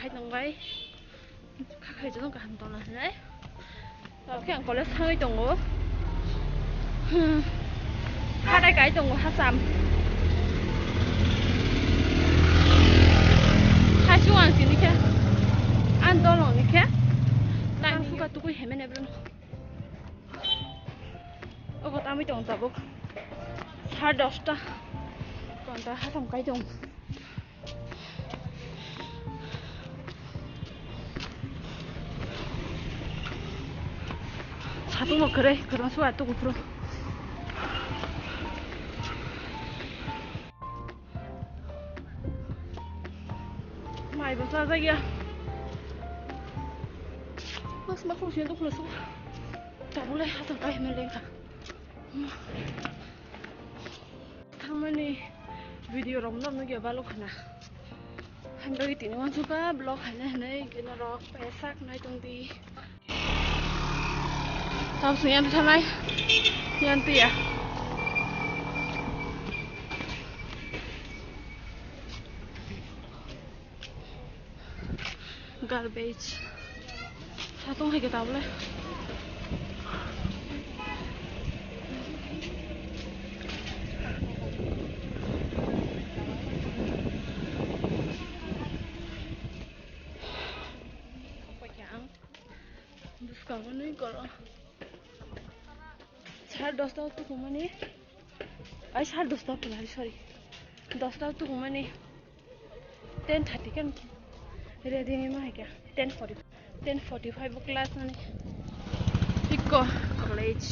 hai tông bay khác hay cho nó cả hàng tông là đấy cái hàng có lẽ hơi tông ngố hai đại cái tông ngố hai sam hai chú ăn gì nữa ăn to lòng nữa đang phu cả tụi tôi hẹn mấy này luôn ô tao mới tông tập bốc hai đốt ta còn ta hai tông cái tông 자동 뭐 그래 그런 소야 또 고프로 많이 벗어 자기야 막 không 또 그랬어 자 몰래 하던 거 해면 내가 당연히 video rom nom nó giờ ba lúc nào hành đôi tiếng ngon chú ba blog hay này cái nó rock bé sắc này tung đi tao xuống em thế này nhân tỉa garbage sao tung hay cái tao đấy discover नहीं करो साढ़े 10 तो घूमने आई साढ़े 10 तो फिलहाल सॉरी 10 तो घूमने 10:30 kan ready नहीं मह क्या 10:45 क्लास में इको कॉलेज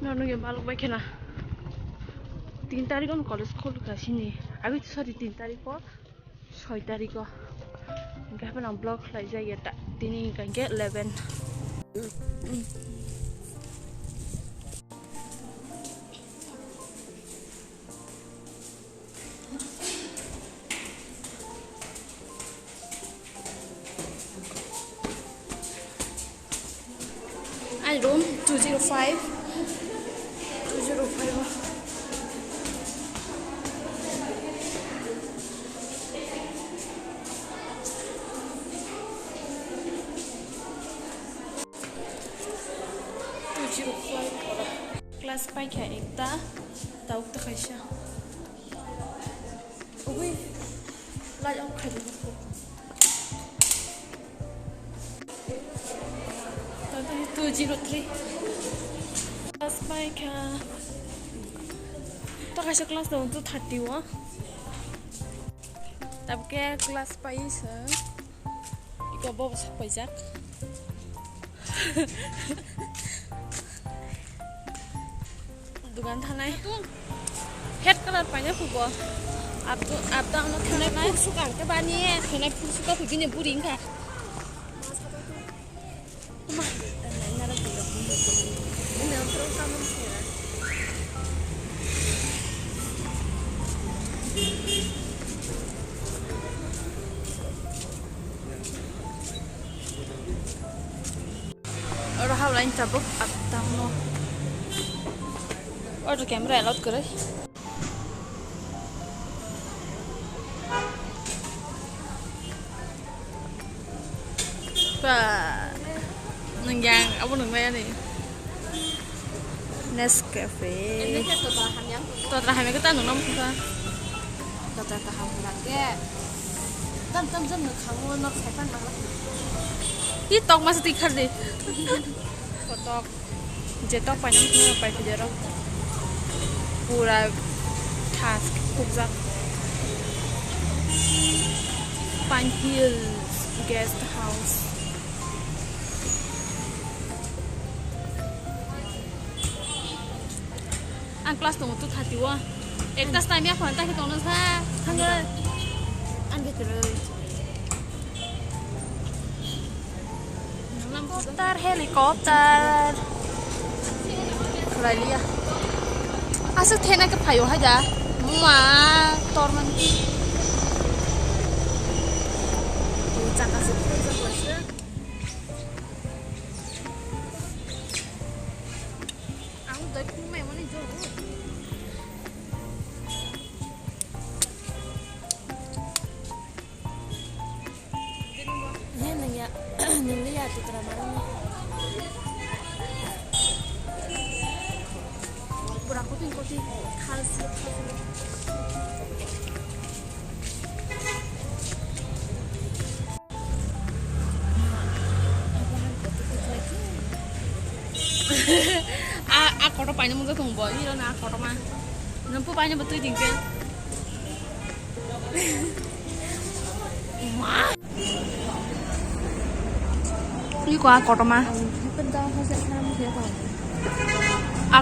नॉन ये बालक बाइक है ना 3 तारीख को कॉलेज खोल का सीने अभी सॉरी 3 तारीख को 6 तारीख को इनका अपना ब्लॉग लाई जाइए ता तीन का 11 I room 205 क्लास पाइक है एकता ताउक तो कैसा ओए ला जाओ खरीद को तो 203 क्लास पाइक है तो कैसा क्लास दो 230 हुआ तब क्या क्लास पाइस है इको बहुत पैसा दुकान था नहीं हेड कलर पाइने फुटबॉल आप तो हम लोग खाने पाए सुकान के बानी है खाने फुल सुका फुकी ने बुरिंग का और how line tabuk up down no और कैमरा अलाउड करे và nâng giang ở bên đường ve này Nescafe tôi là hai mấy cái tên của nó không ta tôi là học là cái tâm được kháng luôn nó phải phân bằng ít tóc mà stick đi tóc जे tóc phải nắm phải cái đó पूरा task खूब ज़्यादा Pine Hills guest house anh class tụi tôi thà tiêu à em ta style mẹ khoản ta cái tụi nó ra thằng ơi anh biết rồi helicopter Australia asal thế này cái phải hay giá mà torman chắc là sẽ aku dari kumai mana jauh ya nili ya tu terama berapa tuh kopi khas kotor banyak mungkin tunggu ini loh nah kotor mah nampu banyak betul jingga ini kok kotor mah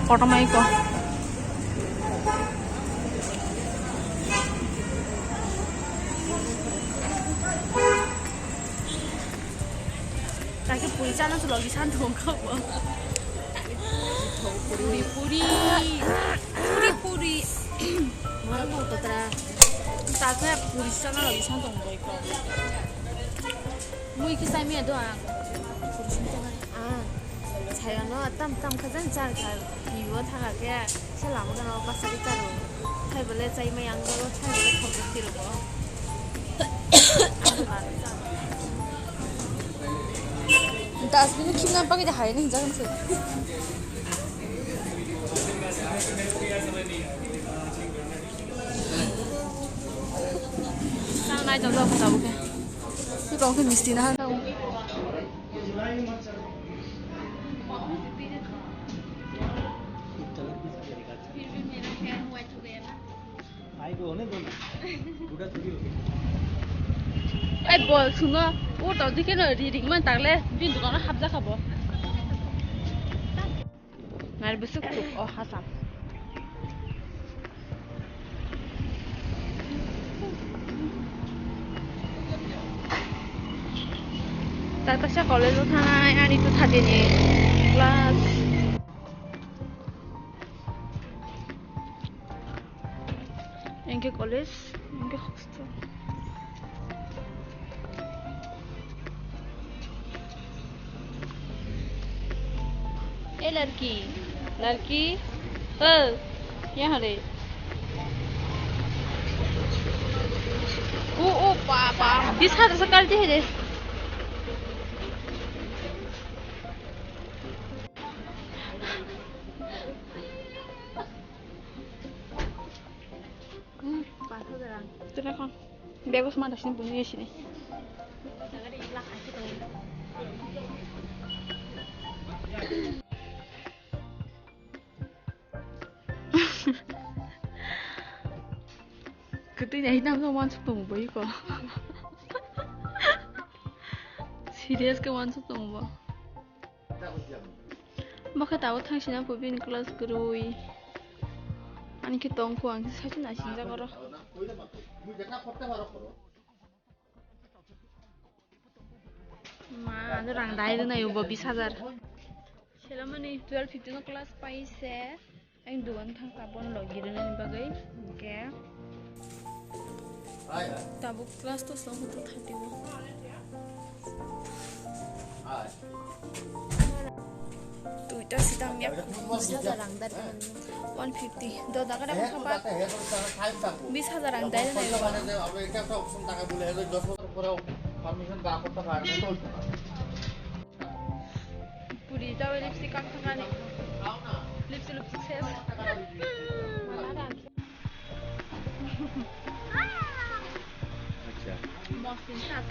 kotor mah itu lagi puri jalan tuh lagi santung kau puri mana mau tuh tera tak puri sana lagi santung kau itu mau ikut saya mi ada puri sana saya no tam kerja jar kan ibu thang agak selama kan apa sih jar saya boleh saya mi yang kalau saya boleh kau kecil kok entah aslinya kimnya apa kita hari ini jangan sih sang naik jauh apa tahu ke ini kau ke mesti nah tahu bol suno वो तो दिखे ना रीडिंग में ताकले बिन दुकान में हब्जा खाबो नार बसुक तुक ओ हासाम ताकसा कॉलेज में था आनी तो था देने क्लास इनके कॉलेज इनके हॉस्टल ए लड़की यहाँ ले ओ पापा 20,000 से कर दे रे तेरा कौन बेगोस मार दर्शन पुनी ऐसी नहीं 그때 내가 완숙도 못 봐 이거 시리어스게 완숙도 못 봐 막그 다고 당신은 법인 클래스 그로이 아니 그 똥고 안 사진 나 진짜 걸어 마 너랑 나이 드나 이거 비싸다 셀러머니 12 15 클래스 파이세 anh duan thang sabon lagi dengan bagai oke tabuk kelas tuh selama tuh 31 tuh itu sedang ya bisa jarang dari 150 do daga dapat kabar bisa jarang dari nih puri tahu lipstick kakak kan lipstick ses Mostyn tak.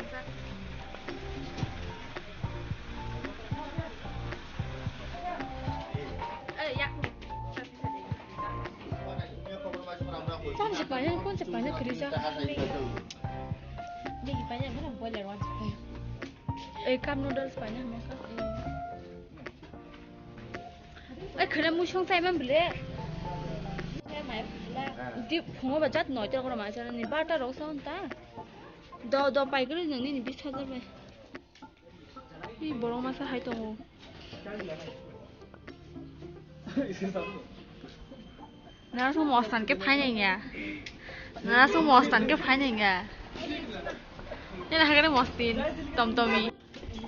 Ya. Kung Jepanya kerja. Di Jepanya kan boleh orang Jepang. Cup noodles banyak maka. 그래 무슨 사이만 빌래? 디 붕어 바짝 넣었다 그러 마잖아니 바타로 사온다. 너 바이크를 넣니 비슷하다 봐. 이 뭐랑 마사 하이도. 나서 머스탄 게 파냐냐. 나서 머스탄 게 파냐냐. 얘는 하게 머스틴 덤덤이.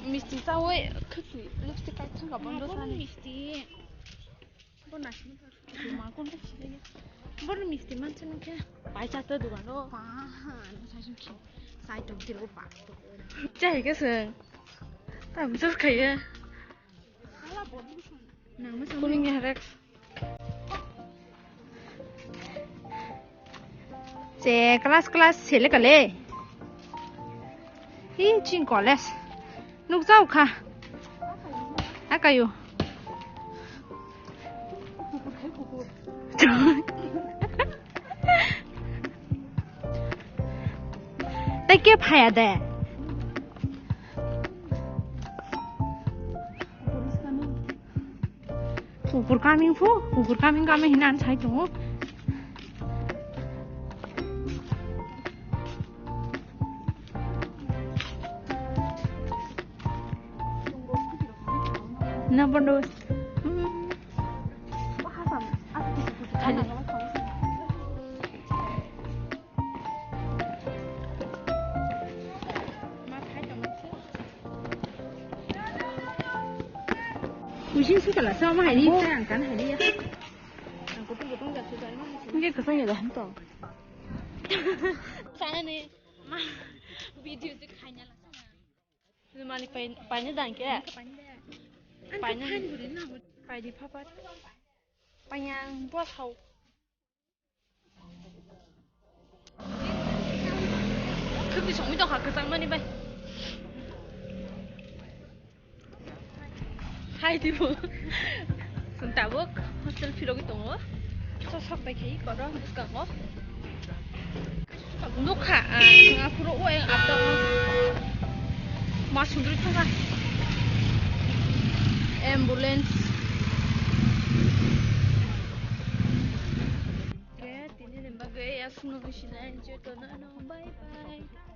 미스티 사오에 크지. 립스틱 같은 거 먼저 사는 미스티. 뭐 나시는 거. 마콘 같이. Baru mesti macam ni ke? Baca tu dulu kan? Faham. Saya sungki. Saya tu kira apa? Cah ke seng? Bisa kayak kuningnya Rex. Kelas sele kale. Ih, cing kelas. Nuk jauh kah? Akayu. Tak kep haya deh. Kukur kambing hinan saya tunggu. Nah bondos. Kucing suka lah sama hari ini sayang kan hari ya. Ini kesannya dah hentok. Saya nih video tu kayaknya lah. Cuma ni panjang dah ke? Panjang di papat. Panjang buat hau. Tapi semua itu hak kesang mana bay? Hai tipu. Sebentar buk, hostel pilih gitu ngoh. Sosok baik kayak kau orang bukan ngoh. Nuk ha, ngapura yang ada masuk dulu tu kan. Ambulance. Ya, ini lembaga ya semua kesini aja tu, bye bye.